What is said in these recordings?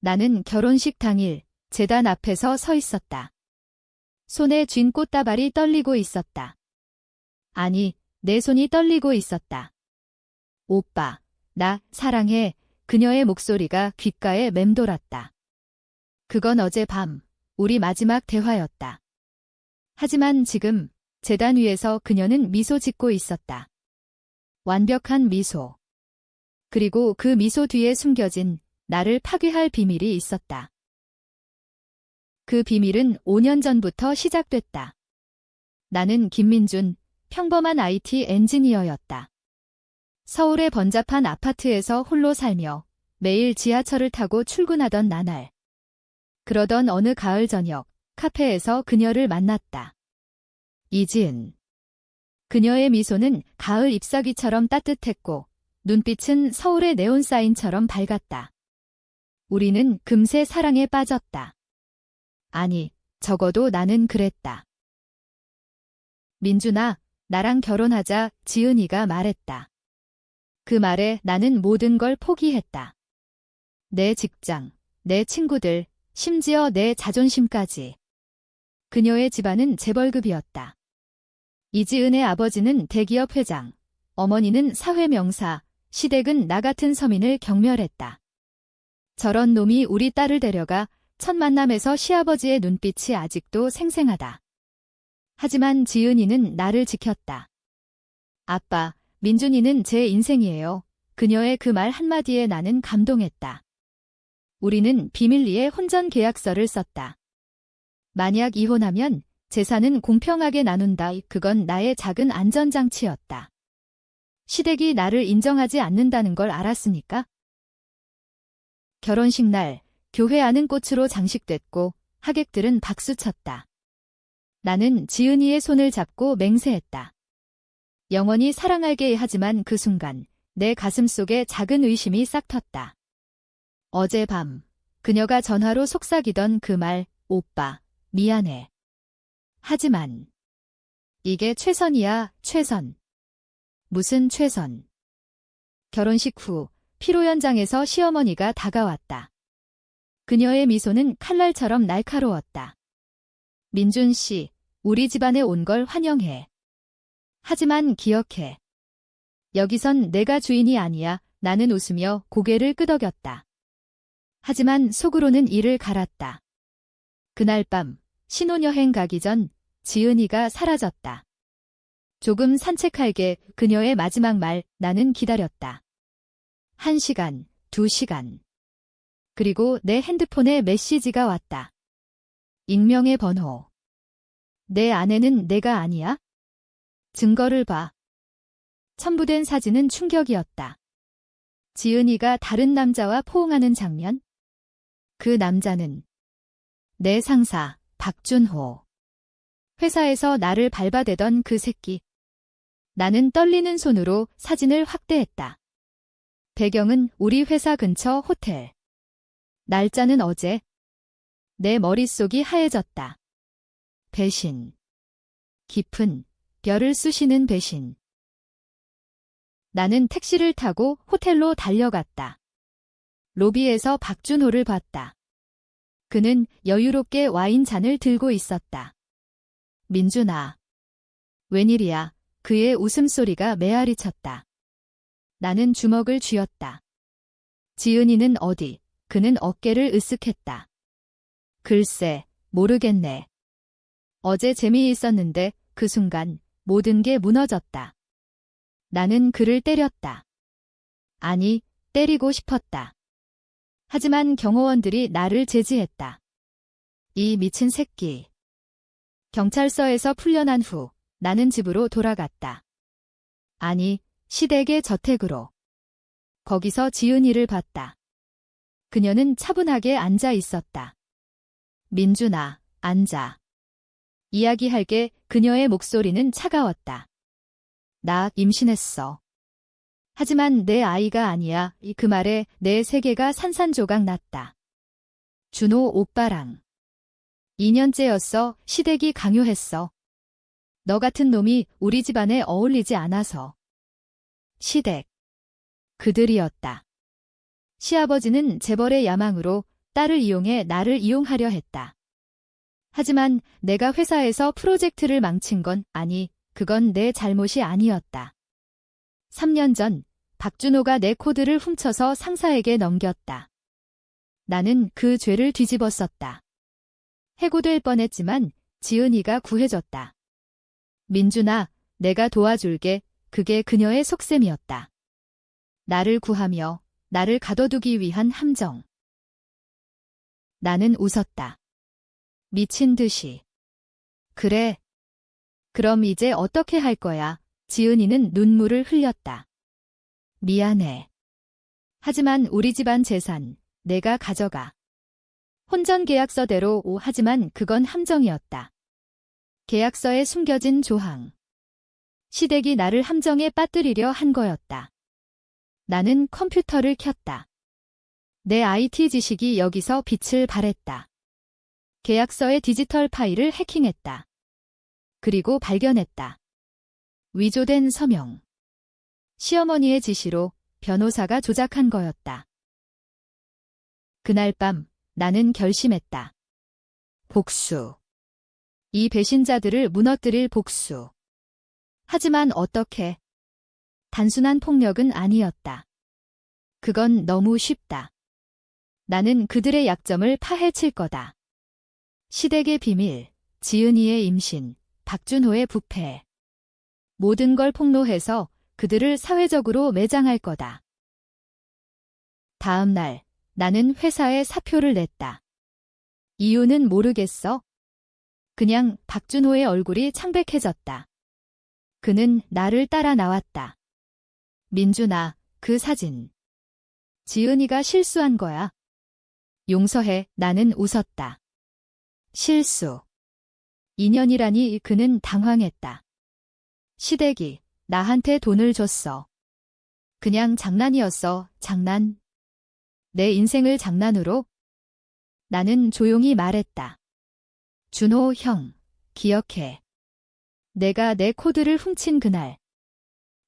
나는 결혼식 당일 제단 앞에서 서 있었다. 손에 쥔 꽃다발이 떨리고 있었다. 아니, 내 손이 떨리고 있었다. 오빠, 나 사랑해. 그녀의 목소리가 귓가에 맴돌았다. 그건 어젯밤 우리 마지막 대화였다. 하지만 지금 제단 위에서 그녀는 미소 짓고 있었다. 완벽한 미소. 그리고 그 미소 뒤에 숨겨진 나를 파괴할 비밀이 있었다. 그 비밀은 5년 전부터 시작됐다. 나는 김민준, 평범한 IT 엔지니어였다. 서울의 번잡한 아파트에서 홀로 살며 매일 지하철을 타고 출근하던 나날. 그러던 어느 가을 저녁, 카페에서 그녀를 만났다. 이지은. 그녀의 미소는 가을 잎사귀처럼 따뜻했고 눈빛은 서울의 네온사인처럼 밝았다. 우리는 금세 사랑에 빠졌다. 아니, 적어도 나는 그랬다. 민준아, 나랑 결혼하자, 지은이가 말했다. 그 말에 나는 모든 걸 포기했다. 내 직장, 내 친구들, 심지어 내 자존심까지. 그녀의 집안은 재벌급이었다. 이지은의 아버지는 대기업 회장, 어머니는 사회명사, 시댁은 나 같은 서민을 경멸했다. 저런 놈이 우리 딸을 데려가 첫 만남에서 시아버지의 눈빛이 아직도 생생하다. 하지만 지은이는 나를 지켰다. 아빠, 민준이는 제 인생이에요. 그녀의 그 말 한마디에 나는 감동했다. 우리는 비밀리에 혼전 계약서를 썼다. 만약 이혼하면 재산은 공평하게 나눈다. 그건 나의 작은 안전장치였다. 시댁이 나를 인정하지 않는다는 걸 알았으니까. 결혼식 날, 교회 안은 꽃으로 장식됐고 하객들은 박수쳤다. 나는 지은이의 손을 잡고 맹세했다. 영원히 사랑할게. 하지만 그 순간 내 가슴 속에 작은 의심이 싹 텄다. 어젯밤 그녀가 전화로 속삭이던 그 말, 오빠, 미안해. 하지만 이게 최선이야, 최선. 무슨 최선? 결혼식 후 피로 현장에서 시어머니가 다가왔다. 그녀의 미소는 칼날처럼 날카로웠다. 민준 씨, 우리 집안에 온 걸 환영해. 하지만 기억해. 여기선 내가 주인이 아니야. 나는 웃으며 고개를 끄덕였다. 하지만 속으로는 이를 갈았다. 그날 밤 신혼여행 가기 전 지은이가 사라졌다. 조금 산책할게. 그녀의 마지막 말. 나는 기다렸다. 1시간, 2시간. 그리고 내 핸드폰에 메시지가 왔다. 익명의 번호. 내 아내는 내가 아니야? 증거를 봐. 첨부된 사진은 충격이었다. 지은이가 다른 남자와 포옹하는 장면? 그 남자는 내 상사, 박준호. 회사에서 나를 밟아대던 그 새끼. 나는 떨리는 손으로 사진을 확대했다. 배경은 우리 회사 근처 호텔. 날짜는 어제. 내 머릿속이 하얘졌다. 배신. 깊은 벼를 쑤시는 배신. 나는 택시를 타고 호텔로 달려갔다. 로비에서 박준호를 봤다. 그는 여유롭게 와인잔을 들고 있었다. 민준아. 웬일이야. 그의 웃음소리가 메아리 쳤다. 나는 주먹을 쥐었다. 지은이는 어디? 그는 어깨를 으쓱했다. 글쎄, 모르겠네. 어제 재미있었는데 그 순간 모든 게 무너졌다. 나는 그를 때렸다. 아니, 때리고 싶었다. 하지만 경호원들이 나를 제지했다. 이 미친 새끼. 경찰서에서 풀려난 후 나는 집으로 돌아갔다. 아니, 시댁의 저택으로. 거기서 지은이를 봤다. 그녀는 차분하게 앉아 있었다. 민준아, 앉아. 이야기할게. 그녀의 목소리는 차가웠다. 나 임신했어. 하지만 내 아이가 아니야. 그 말에 내 세계가 산산조각 났다. 준호 오빠랑. 2년째였어. 시댁이 강요했어. 너 같은 놈이 우리 집안에 어울리지 않아서. 시댁. 그들이었다. 시아버지는 재벌의 야망으로 딸을 이용해 나를 이용하려 했다. 하지만 내가 회사에서 프로젝트를 망친 건 그건 내 잘못이 아니었다. 3년 전 박준호가 내 코드를 훔쳐서 상사에게 넘겼다. 나는 그 죄를 뒤집었었다. 해고될 뻔했지만 지은이가 구해줬다. 민준아, 내가 도와줄게. 그게 그녀의 속셈이었다. 나를 구하며 나를 가둬두기 위한 함정. 나는 웃었다. 미친 듯이. 그래. 그럼 이제 어떻게 할 거야? 지은이는 눈물을 흘렸다. 미안해. 하지만 우리 집안 재산, 내가 가져가. 혼전 계약서대로 하지만 그건 함정이었다. 계약서에 숨겨진 조항. 시댁이 나를 함정에 빠뜨리려 한 거였다. 나는 컴퓨터를 켰다. 내 IT 지식이 여기서 빛을 발했다. 계약서의 디지털 파일을 해킹했다. 그리고 발견했다. 위조된 서명. 시어머니의 지시로 변호사가 조작한 거였다. 그날 밤 나는 결심했다. 복수. 이 배신자들을 무너뜨릴 복수. 하지만 어떻게? 단순한 폭력은 아니었다. 그건 너무 쉽다. 나는 그들의 약점을 파헤칠 거다. 시댁의 비밀, 지은이의 임신, 박준호의 부패. 모든 걸 폭로해서 그들을 사회적으로 매장할 거다. 다음 날 나는 회사에 사표를 냈다. 이유는 모르겠어. 그냥 박준호의 얼굴이 창백해졌다. 그는 나를 따라 나왔다. 민준아, 그 사진. 지은이가 실수한 거야. 용서해. 나는 웃었다. 실수. 인연이라니. 그는 당황했다. 시댁이 나한테 돈을 줬어. 그냥 장난이었어. 장난. 내 인생을 장난으로? 나는 조용히 말했다. 준호 형, 기억해. 내가 내 코드를 훔친 그날.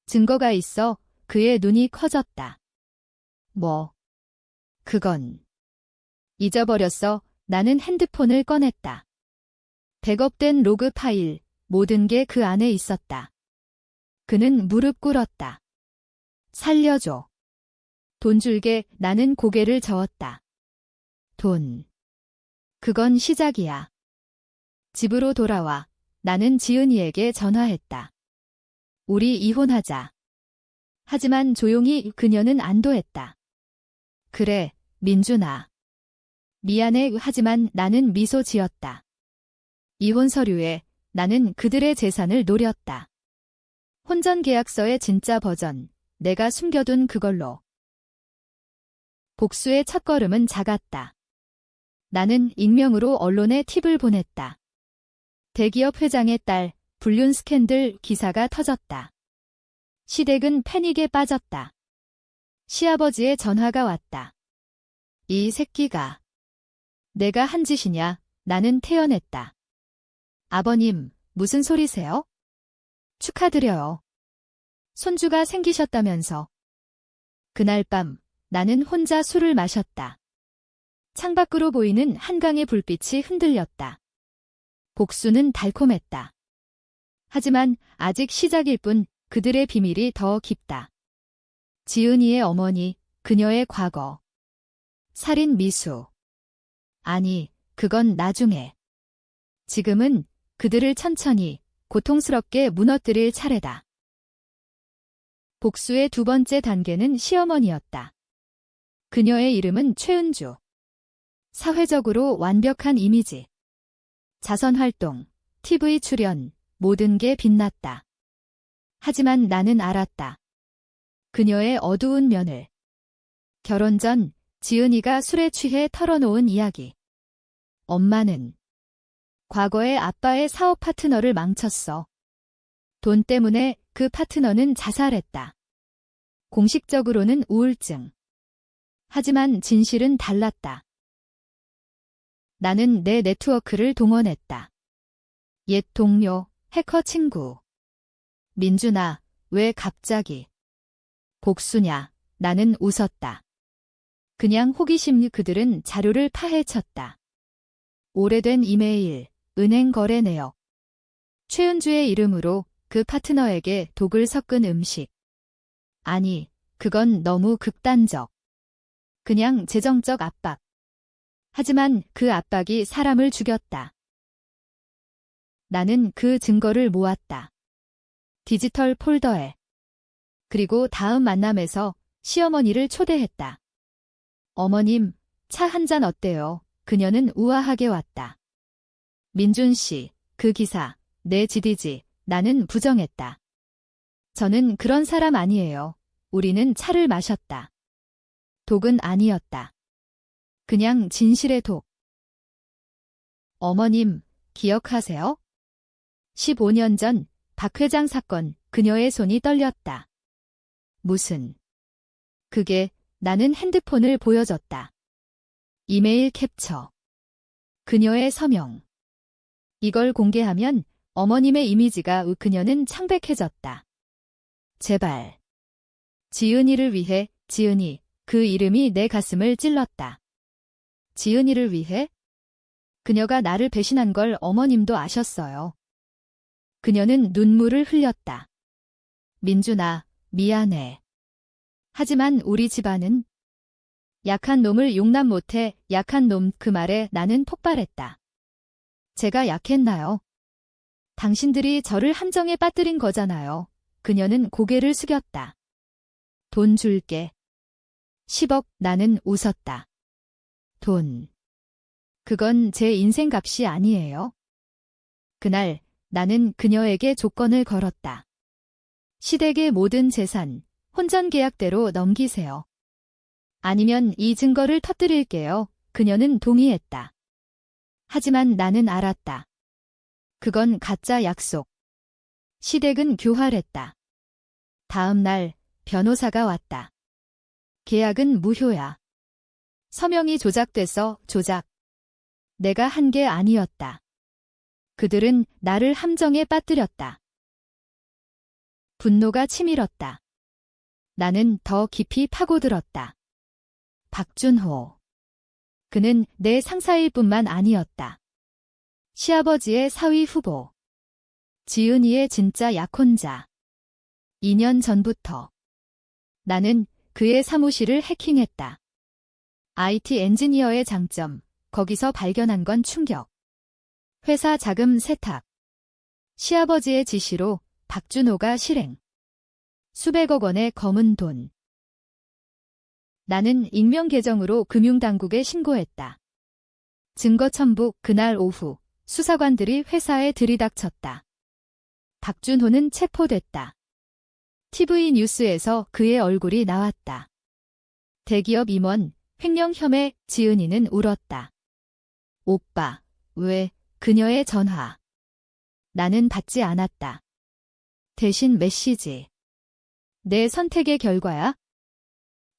증거가 있어. 그의 눈이 커졌다. 뭐? 그건. 잊어버렸어. 나는 핸드폰을 꺼냈다. 백업된 로그 파일, 모든 게 그 안에 있었다. 그는 무릎 꿇었다. 살려줘. 돈 줄게. 나는 고개를 저었다. 돈. 그건 시작이야. 집으로 돌아와. 나는 지은이에게 전화했다. 우리 이혼하자. 하지만 조용히 그녀는 안도했다. 그래, 민준아. 미안해. 하지만 나는 미소 지었다. 이혼 서류에 나는 그들의 재산을 노렸다. 혼전 계약서의 진짜 버전, 내가 숨겨둔 그걸로. 복수의 첫걸음은 작았다. 나는 익명으로 언론에 팁을 보냈다. 대기업 회장의 딸, 불륜 스캔들 기사가 터졌다. 시댁은 패닉에 빠졌다. 시아버지의 전화가 왔다. 이 새끼가. 내가 한 짓이냐? 나는 태연했다. 아버님, 무슨 소리세요? 축하드려요. 손주가 생기셨다면서. 그날 밤 나는 혼자 술을 마셨다. 창밖으로 보이는 한강의 불빛이 흔들렸다. 복수는 달콤했다. 하지만 아직 시작일 뿐. 그들의 비밀이 더 깊다. 지은이의 어머니, 그녀의 과거. 살인 미수. 아니, 그건 나중에. 지금은 그들을 천천히, 고통스럽게 무너뜨릴 차례다. 복수의 두 번째 단계는 시어머니였다. 그녀의 이름은 최은주. 사회적으로 완벽한 이미지. 자선활동, TV 출연, 모든 게 빛났다. 하지만 나는 알았다. 그녀의 어두운 면을. 결혼 전 지은이가 술에 취해 털어놓은 이야기. 엄마는 과거에 아빠의 사업 파트너를 망쳤어. 돈 때문에 그 파트너는 자살했다. 공식적으로는 우울증. 하지만 진실은 달랐다. 나는 내 네트워크를 동원했다. 옛 동료, 해커 친구. 민준아, 왜 갑자기? 복수냐? 나는 웃었다. 그냥 호기심. 그들은 자료를 파헤쳤다. 오래된 이메일, 은행 거래 내역. 최은주의 이름으로 그 파트너에게 독을 섞은 음식. 아니, 그건 너무 극단적. 그냥 재정적 압박. 하지만 그 압박이 사람을 죽였다. 나는 그 증거를 모았다. 디지털 폴더에. 그리고 다음 만남에서 시어머니를 초대했다. 어머님, 차 한 잔 어때요? 그녀는 우아하게 왔다. 민준 씨, 그 기사, 내 지디지. 나는 부정했다. 저는 그런 사람 아니에요. 우리는 차를 마셨다. 독은 아니었다. 그냥 진실의 독. 어머님, 기억하세요? 15년 전 박 회장 사건, 그녀의 손이 떨렸다. 무슨? 그게 나는 핸드폰을 보여줬다. 이메일 캡처. 그녀의 서명. 이걸 공개하면 어머님의 이미지가 그녀는 창백해졌다. 제발. 지은이를 위해, 지은이. 그 이름이 내 가슴을 찔렀다. 지은이를 위해? 그녀가 나를 배신한 걸 어머님도 아셨어요. 그녀는 눈물을 흘렸다. 민준아, 미안해. 하지만 우리 집안은 약한 놈을 용납 못해. 약한 놈. 그 말에 나는 폭발했다. 제가 약했나요? 당신들이 저를 함정에 빠뜨린 거잖아요. 그녀는 고개를 숙였다. 돈 줄게. 10억. 나는 웃었다. 돈. 그건 제 인생 값이 아니에요. 그날 나는 그녀에게 조건을 걸었다. 시댁의 모든 재산, 혼전 계약대로 넘기세요. 아니면 이 증거를 터뜨릴게요. 그녀는 동의했다. 하지만 나는 알았다. 그건 가짜 약속. 시댁은 교활했다. 다음 날 변호사가 왔다. 계약은 무효야. 서명이 조작돼서 조작. 내가 한 게 아니었다. 그들은 나를 함정에 빠뜨렸다. 분노가 치밀었다. 나는 더 깊이 파고들었다. 박준호. 그는 내 상사일 뿐만 아니었다. 시아버지의 사위 후보. 지은이의 진짜 약혼자. 2년 전부터 나는 그의 사무실을 해킹했다. IT 엔지니어의 장점, 거기서 발견한 건 충격. 회사 자금 세탁. 시아버지의 지시로 박준호가 실행. 수백억 원의 검은 돈. 나는 익명 계정으로 금융당국에 신고했다. 증거 첨부. 그날 오후 수사관들이 회사에 들이닥쳤다. 박준호는 체포됐다. TV 뉴스에서 그의 얼굴이 나왔다. 대기업 임원, 횡령 혐의. 지은이는 울었다. 오빠, 왜? 그녀의 전화. 나는 받지 않았다. 대신 메시지. 내 선택의 결과야?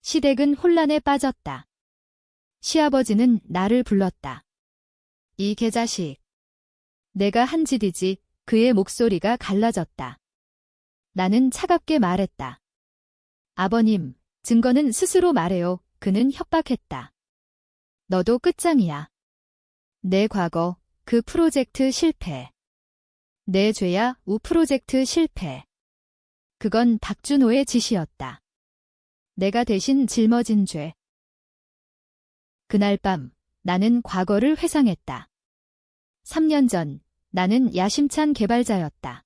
시댁은 혼란에 빠졌다. 시아버지는 나를 불렀다. 이 개자식. 내가 한 짓이지. 그의 목소리가 갈라졌다. 나는 차갑게 말했다. 아버님, 증거는 스스로 말해요. 그는 협박했다. 너도 끝장이야. 내 과거, 그 프로젝트 실패. 내 죄야. 우 프로젝트 실패. 그건 박준호의 짓이었다. 내가 대신 짊어진 죄. 그날 밤 나는 과거를 회상했다. 3년 전 나는 야심찬 개발자였다.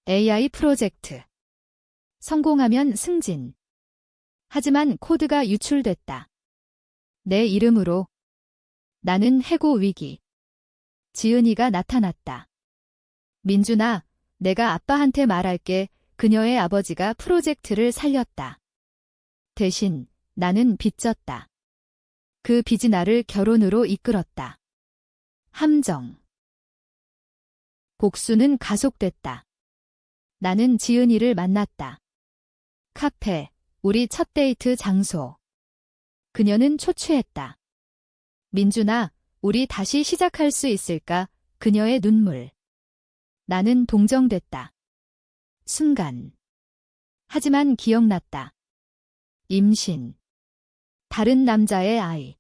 AI 프로젝트. 성공하면 승진. 하지만 코드가 유출됐다. 내 이름으로. 나는 해고 위기. 지은이가 나타났다. 민준아, 내가 아빠한테 말할게. 그녀의 아버지가 프로젝트를 살렸다. 대신 나는 빚졌다. 그 빚이 나를 결혼으로 이끌었다. 함정. 복수는 가속됐다. 나는 지은이를 만났다. 카페, 우리 첫 데이트 장소. 그녀는 초췌했다. 민준아, 우리 다시 시작할 수 있을까? 그녀의 눈물. 나는 동정됐다. 순간. 하지만 기억났다. 임신. 다른 남자의 아이.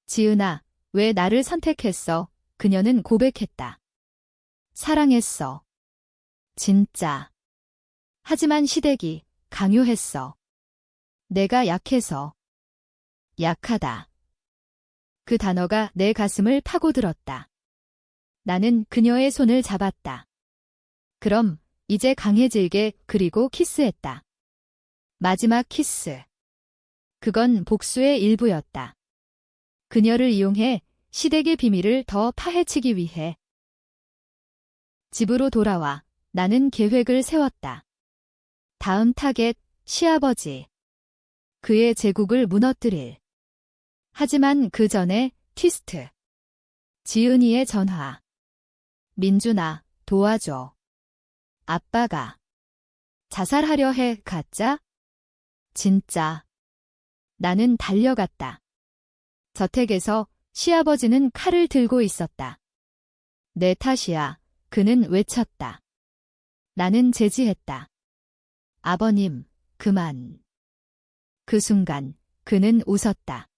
지은아, 왜 나를 선택했어? 그녀는 고백했다. 사랑했어. 진짜. 하지만 시댁이 강요했어. 내가 약해서. 약하다. 그 단어가 내 가슴을 파고들었다. 나는 그녀의 손을 잡았다. 그럼 이제 강해질게. 그리고 키스했다. 마지막 키스. 그건 복수의 일부였다. 그녀를 이용해 시댁의 비밀을 더 파헤치기 위해. 집으로 돌아와 나는 계획을 세웠다. 다음 타겟, 시아버지. 그의 제국을 무너뜨릴. 하지만 그 전에 트위스트. 지은이의 전화. 민준아, 도와줘. 아빠가 자살하려 해. 가짜? 진짜. 나는 달려갔다. 저택에서 시아버지는 칼을 들고 있었다. 내 탓이야. 그는 외쳤다. 나는 제지했다. 아버님, 그만. 그 순간 그는 웃었다.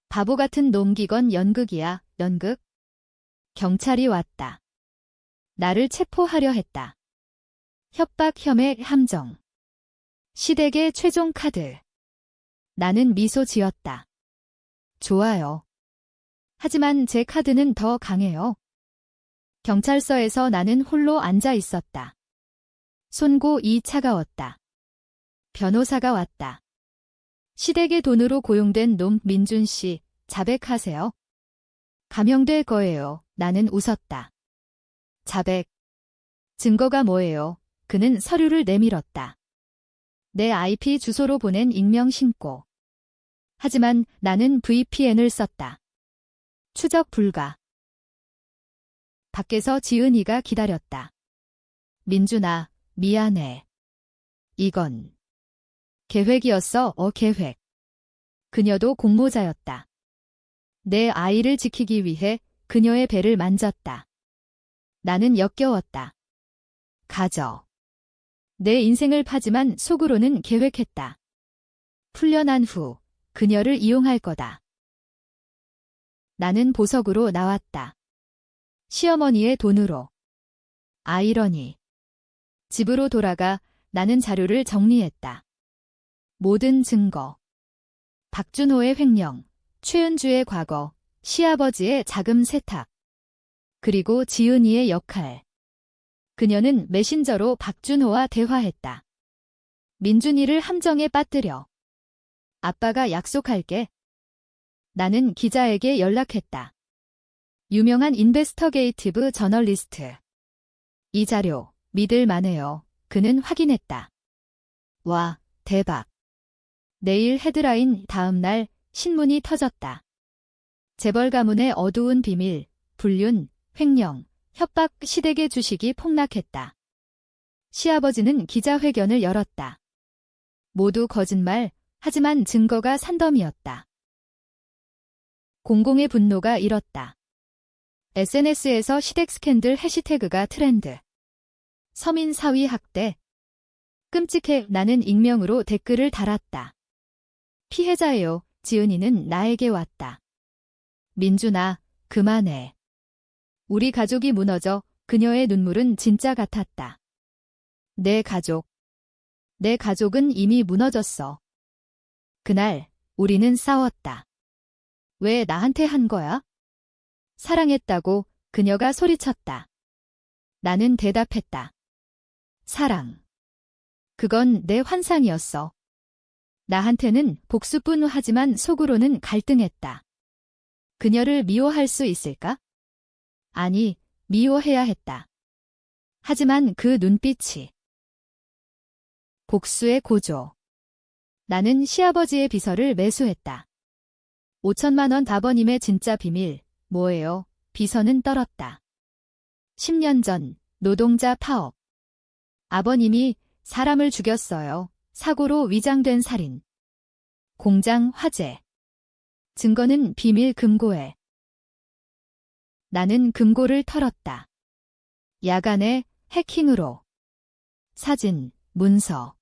바보 같은 놈기건 연극이야, 연극. 경찰이 왔다. 나를 체포하려 했다. 협박 혐의 함정. 시댁의 최종 카드. 나는 미소 지었다. 좋아요. 하지만 제 카드는 더 강해요. 경찰서에서 나는 홀로 앉아 있었다. 손고이 차가웠다. 변호사가 왔다. 시댁의 돈으로 고용된 놈 민준 씨, 자백하세요. 감형될 거예요. 나는 웃었다. 자백. 증거가 뭐예요? 그는 서류를 내밀었다. 내 IP 주소로 보낸 익명 신고. 하지만 나는 VPN을 썼다. 추적 불가. 밖에서 지은이가 기다렸다. 민준아, 미안해. 이건 계획이었어. 계획. 그녀도 공모자였다. 내 아이를 지키기 위해 그녀의 배를 만졌다. 나는 역겨웠다. 가져. 내 인생을 파지만 속으로는 계획했다. 풀려난 후 그녀를 이용할 거다. 나는 보석으로 나왔다. 시어머니의 돈으로. 아이러니. 집으로 돌아가 나는 자료를 정리했다. 모든 증거. 박준호의 횡령, 최은주의 과거, 시아버지의 자금 세탁. 그리고 지은이의 역할. 그녀는 메신저로 박준호와 대화했다. 민준이를 함정에 빠뜨려. 아빠가 약속할게. 나는 기자에게 연락했다. 유명한 인베스터게이티브 저널리스트. 이 자료 믿을 만해요. 그는 확인했다. 와, 대박. 내일 헤드라인. 다음 날 신문이 터졌다. 재벌 가문의 어두운 비밀, 불륜, 횡령, 협박. 시댁의 주식이 폭락했다. 시아버지는 기자회견을 열었다. 모두 거짓말, 하지만 증거가 산더미였다. 공공의 분노가 일었다. SNS에서 시댁 스캔들 해시태그가 트렌드. 서민 사위 학대. 끔찍해. 나는 익명으로 댓글을 달았다. 피해자예요. 지은이는 나에게 왔다. 민준아, 그만해. 우리 가족이 무너져. 그녀의 눈물은 진짜 같았다. 내 가족은 이미 무너졌어. 그날 우리는 싸웠다. 왜 나한테 한 거야? 사랑했다고. 그녀가 소리쳤다. 나는 대답했다. 사랑. 그건 내 환상이었어. 나한테는 복수뿐. 하지만 속으로는 갈등했다. 그녀를 미워할 수 있을까? 아니, 미워해야 했다. 하지만 그 눈빛이. 복수의 고조. 나는 시아버지의 비서를 매수했다. 5천만 원. 아버님의 진짜 비밀, 뭐예요? 비서는 떨었다. 10년 전, 노동자 파업. 아버님이 사람을 죽였어요. 사고로 위장된 살인. 공장 화재. 증거는 비밀 금고에. 나는 금고를 털었다. 야간에 해킹으로. 사진, 문서.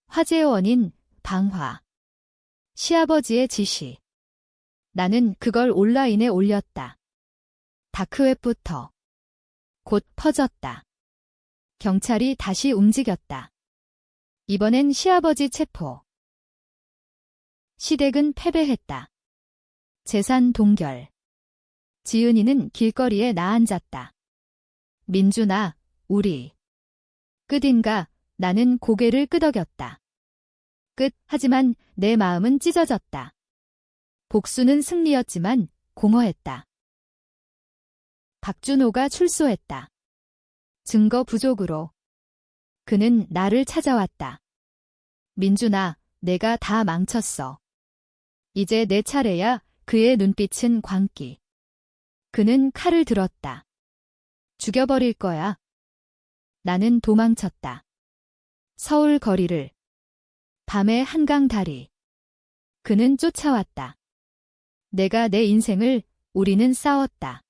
화재의 원인, 방화. 시아버지의 지시. 나는 그걸 온라인에 올렸다. 다크웹부터. 곧 퍼졌다. 경찰이 다시 움직였다. 이번엔 시아버지 체포. 시댁은 패배했다. 재산 동결. 지은이는 길거리에 나앉았다. 민준아, 우리. 끝인가? 나는 고개를 끄덕였다. 끝. 하지만 내 마음은 찢어졌다. 복수는 승리였지만 공허했다. 박준호가 출소했다. 증거 부족으로. 그는 나를 찾아왔다. 민준아, 내가 다 망쳤어. 이제 내 차례야. 그의 눈빛은 광기. 그는 칼을 들었다. 죽여버릴 거야. 나는 도망쳤다. 서울 거리를. 밤의 한강 다리. 그는 쫓아왔다. 내가 내 인생을, 우리는 싸웠다.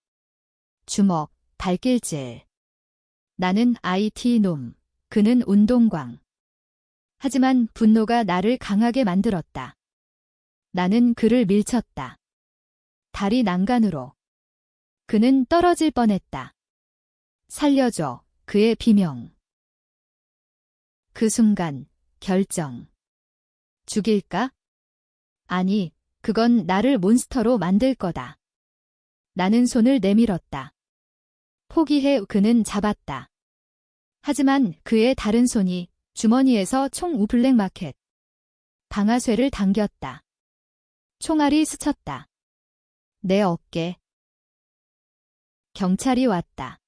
주먹, 발길질. 나는 IT 놈, 그는 운동광. 하지만 분노가 나를 강하게 만들었다. 나는 그를 밀쳤다. 다리 난간으로. 그는 떨어질 뻔했다. 살려줘, 그의 비명. 그 순간, 결정. 죽일까? 아니, 그건 나를 몬스터로 만들 거다. 나는 손을 내밀었다. 포기해. 그는 잡았다. 하지만 그의 다른 손이 주머니에서 총 블랙마켓. 방아쇠를 당겼다. 총알이 스쳤다. 내 어깨. 경찰이 왔다.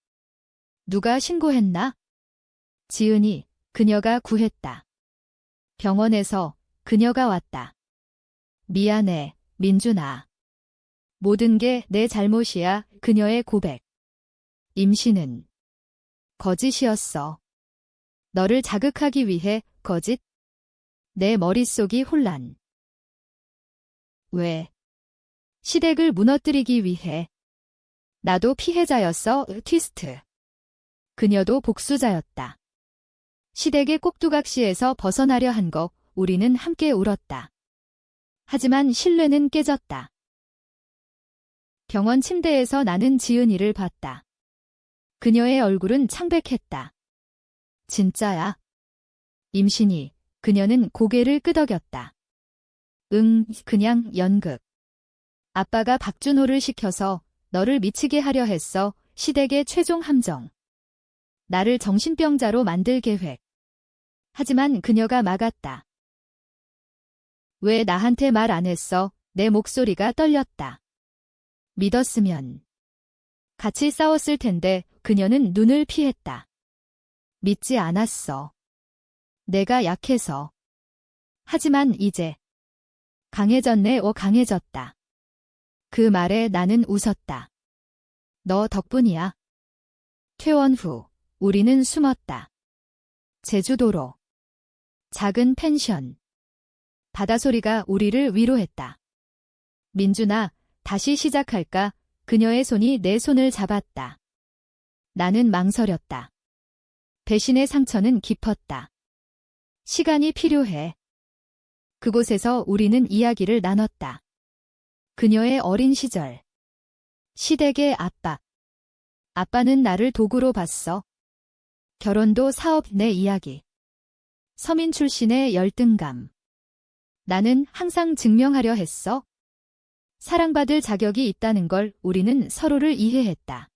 누가 신고했나? 지은이, 그녀가 구했다. 병원에서 그녀가 왔다. 미안해, 민준아. 모든 게 내 잘못이야. 그녀의 고백. 임신은 거짓이었어. 너를 자극하기 위해. 거짓? 내 머릿속이 혼란. 왜? 시댁을 무너뜨리기 위해. 나도 피해자였어. 트위스트. 그녀도 복수자였다. 시댁의 꼭두각시에서 벗어나려 한 거. 우리는 함께 울었다. 하지만 신뢰는 깨졌다. 병원 침대에서 나는 지은이를 봤다. 그녀의 얼굴은 창백했다. 진짜야? 임신이. 그녀는 고개를 끄덕였다. 응, 그냥 연극. 아빠가 박준호를 시켜서 너를 미치게 하려 했어. 시댁의 최종 함정. 나를 정신병자로 만들 계획. 하지만 그녀가 막았다. 왜 나한테 말 안 했어? 내 목소리가 떨렸다. 믿었으면. 같이 싸웠을 텐데. 그녀는 눈을 피했다. 믿지 않았어. 내가 약해서. 하지만 이제. 강해졌네. 강해졌다. 그 말에 나는 웃었다. 너 덕분이야. 퇴원 후, 우리는 숨었다. 제주도로. 작은 펜션. 바다소리가 우리를 위로했다. 민준아, 다시 시작할까? 그녀의 손이 내 손을 잡았다. 나는 망설였다. 배신의 상처는 깊었다. 시간이 필요해. 그곳에서 우리는 이야기를 나눴다. 그녀의 어린 시절. 시댁의 아빠. 아빠는 나를 도구로 봤어. 결혼도 사업. 내 이야기. 서민 출신의 열등감. 나는 항상 증명하려 했어. 사랑받을 자격이 있다는 걸. 우리는 서로를 이해했다.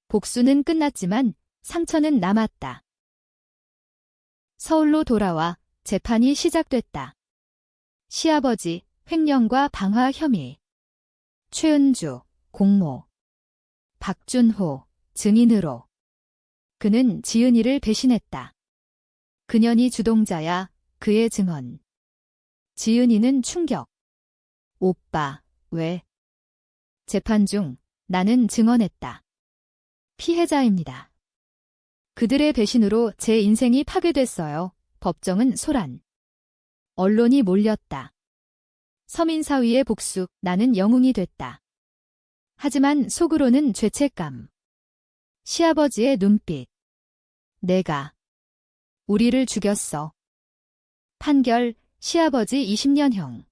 복수는 끝났지만 상처는 남았다. 서울로 돌아와 재판이 시작됐다. 시아버지, 횡령과 방화 혐의. 최은주, 공모. 박준호, 증인으로. 그는 지은이를 배신했다. 그년이 주동자야. 그의 증언. 지은이는 충격. 오빠, 왜? 재판 중 나는 증언했다. 피해자입니다. 그들의 배신으로 제 인생이 파괴됐어요. 법정은 소란. 언론이 몰렸다. 서민사위의 복수. 나는 영웅이 됐다. 하지만 속으로는 죄책감. 시아버지의 눈빛. 내가 우리를 죽였어. 판결. 시아버지 20년형.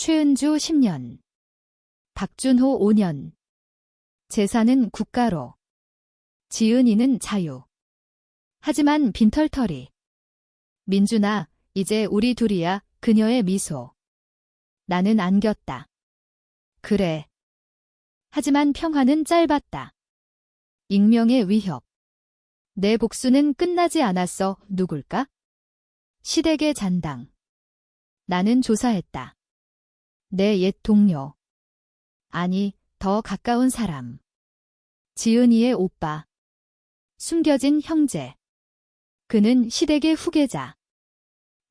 최은주 10년. 박준호 5년. 재산은 국가로. 지은이는 자유. 하지만 빈털터리. 민준아, 이제 우리 둘이야. 그녀의 미소. 나는 안겼다. 그래. 하지만 평화는 짧았다. 익명의 위협. 내 복수는 끝나지 않았어. 누굴까? 시댁의 잔당. 나는 조사했다. 내 옛 동료. 아니, 더 가까운 사람. 지은이의 오빠. 숨겨진 형제. 그는 시댁의 후계자.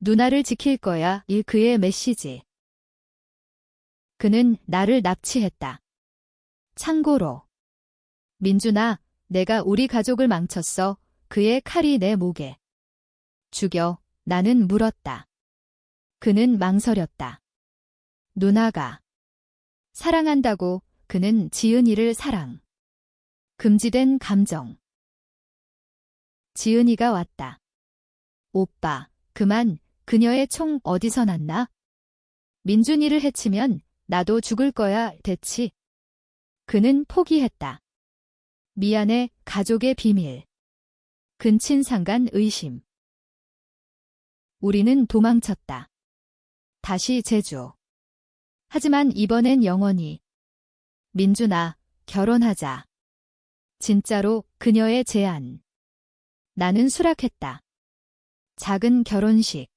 누나를 지킬 거야. 일 그의 메시지. 그는 나를 납치했다. 참고로. 민준아, 내가 우리 가족을 망쳤어. 그의 칼이 내 목에. 죽여. 나는 물었다. 그는 망설였다. 누나가. 사랑한다고. 그는 지은이를 사랑. 금지된 감정. 지은이가 왔다. 오빠, 그만. 그녀의 총 어디서 났나? 민준이를 해치면 나도 죽을 거야. 대치. 그는 포기했다. 미안해. 가족의 비밀. 근친상간 의심. 우리는 도망쳤다. 다시 제주. 하지만 이번엔 영원히. 민준아, 결혼하자. 진짜로 그녀의 제안. 나는 수락했다. 작은 결혼식.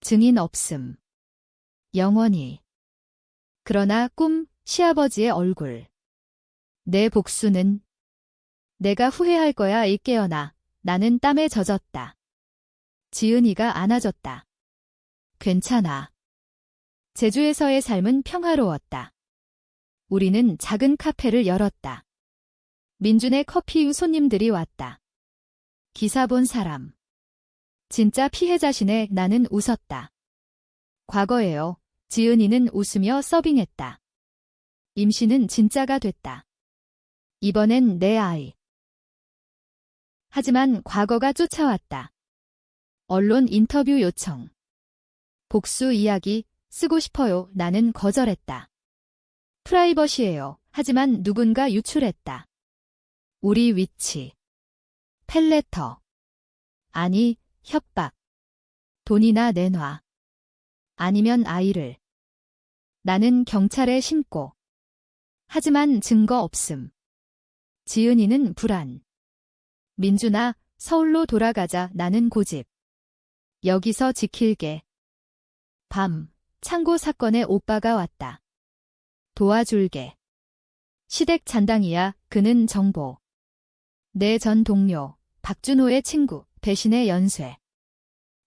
증인 없음. 영원히. 그러나 꿈, 시아버지의 얼굴. 내 복수는. 내가 후회할 거야. 이 깨어나. 나는 땀에 젖었다. 지은이가 안아줬다. 괜찮아. 제주에서의 삶은 평화로웠다. 우리는 작은 카페를 열었다. 민준의 커피 후 손님들이 왔다. 기사 본 사람. 진짜 피해자시네. 나는 웃었다. 과거예요. 지은이는 웃으며 서빙했다. 임신은 진짜가 됐다. 이번엔 내 아이. 하지만 과거가 쫓아왔다. 언론 인터뷰 요청. 복수 이야기 쓰고 싶어요. 나는 거절했다. 프라이버시예요. 하지만 누군가 유출했다. 우리 위치. 펠레터. 아니, 협박. 돈이나 내놔. 아니면 아이를. 나는 경찰에 신고. 하지만 증거 없음. 지은이는 불안. 민준아, 서울로 돌아가자. 나는 고집. 여기서 지킬게. 밤, 창고 사건에 오빠가 왔다. 도와줄게. 시댁 잔당이야. 그는 정보. 내 전 동료, 박준호의 친구, 배신의 연쇄.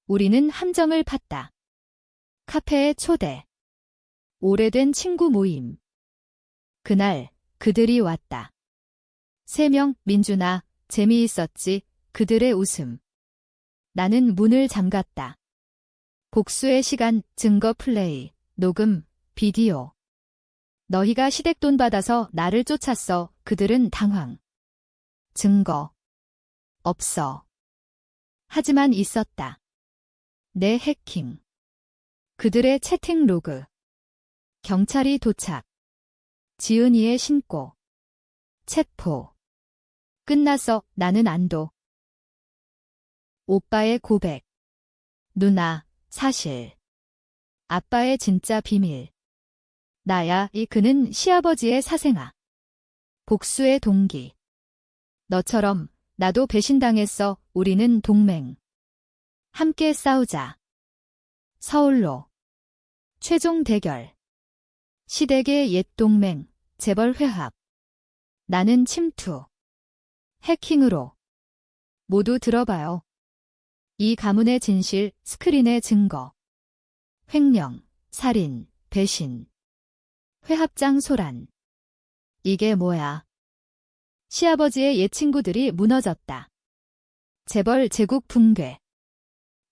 우리는 함정을 팠다. 카페에 초대. 오래된 친구 모임. 그날 그들이 왔다. 3명. 민준아, 재미있었지? 그들의 웃음. 나는 문을 잠갔다. 복수의 시간, 증거 플레이, 녹음, 비디오. 너희가 시댁 돈 받아서 나를 쫓았어. 그들은 당황. 증거. 없어. 하지만 있었다. 내 해킹. 그들의 채팅 로그. 경찰이 도착. 지은이의 신고. 체포. 끝났어. 나는 안도. 오빠의 고백. 누나, 사실. 아빠의 진짜 비밀. 나야. 그는 시아버지의 사생아. 복수의 동기. 너처럼 나도 배신당했어. 우리는 동맹. 함께 싸우자. 서울로. 최종 대결. 시댁의 옛 동맹, 재벌 회합. 나는 침투. 해킹으로. 모두 들어봐요. 이 가문의 진실, 스크린의 증거. 횡령, 살인, 배신. 회합장 소란. 이게 뭐야? 시아버지의 옛 친구들이 무너졌다. 재벌 제국 붕괴.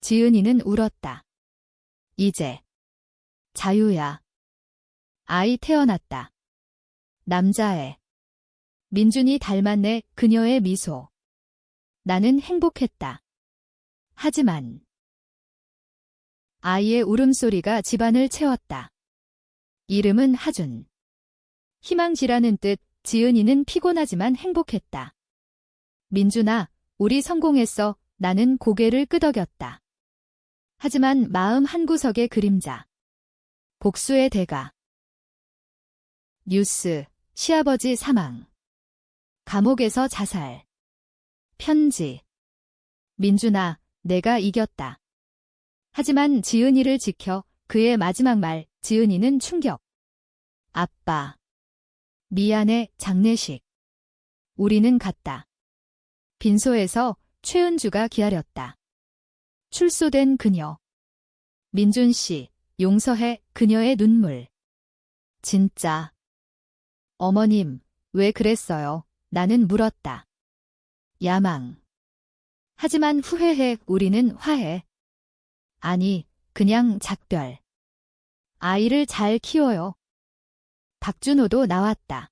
지은이는 울었다. 이제 자유야. 아이 태어났다. 남자애. 민준이 닮았네. 그녀의 미소. 나는 행복했다. 하지만 아이의 울음소리가 집안을 채웠다. 이름은 하준. 희망지라는 뜻. 지은이는 피곤하지만 행복했다. 민준아, 우리 성공했어. 나는 고개를 끄덕였다. 하지만 마음 한구석의 그림자. 복수의 대가. 뉴스. 시아버지 사망. 감옥에서 자살. 편지. 민준아, 내가 이겼다. 하지만 지은이를 지켜. 그의 마지막 말. 지은이는 충격. 아빠. 미안해. 장례식. 우리는 갔다. 빈소에서 최은주가 기다렸다. 출소된 그녀. 민준 씨, 용서해. 그녀의 눈물. 진짜. 어머님, 왜 그랬어요? 나는 물었다. 야망. 하지만 후회해. 우리는 화해. 아니, 그냥 작별. 아이를 잘 키워요. 박준호도 나왔다.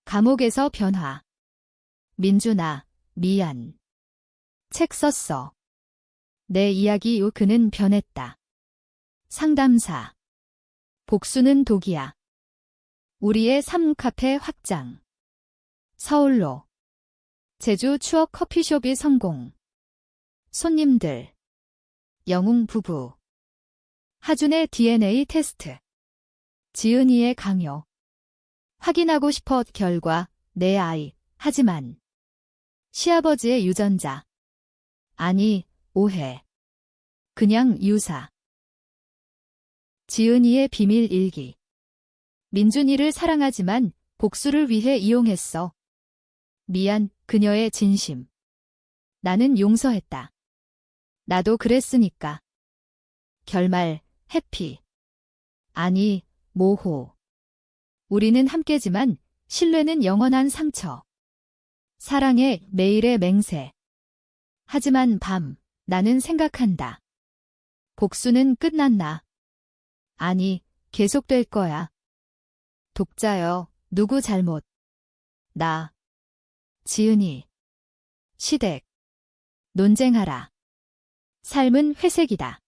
감옥에서 변화. 민준아, 미안. 책 썼어. 내 이야기. 그는 변했다. 상담사. 복수는 독이야. 우리의 삶. 카페 확장. 서울로. 제주 추억 커피숍이 성공. 손님들. 영웅 부부. 하준의 DNA 테스트. 지은이의 강요. 확인하고 싶어. 결과. 내 아이. 하지만. 시아버지의 유전자. 아니, 오해. 그냥 유사. 지은이의 비밀 일기. 민준이를 사랑하지만 복수를 위해 이용했어. 미안. 그녀의 진심. 나는 용서했다. 나도 그랬으니까. 결말. 해피. 아니, 모호. 우리는 함께지만 신뢰는 영원한 상처. 사랑의 매일의 맹세. 하지만 밤. 나는 생각한다. 복수는 끝났나? 아니, 계속될 거야. 독자여, 누구 잘못? 나. 지은이. 시댁. 논쟁하라. 삶은 회색이다.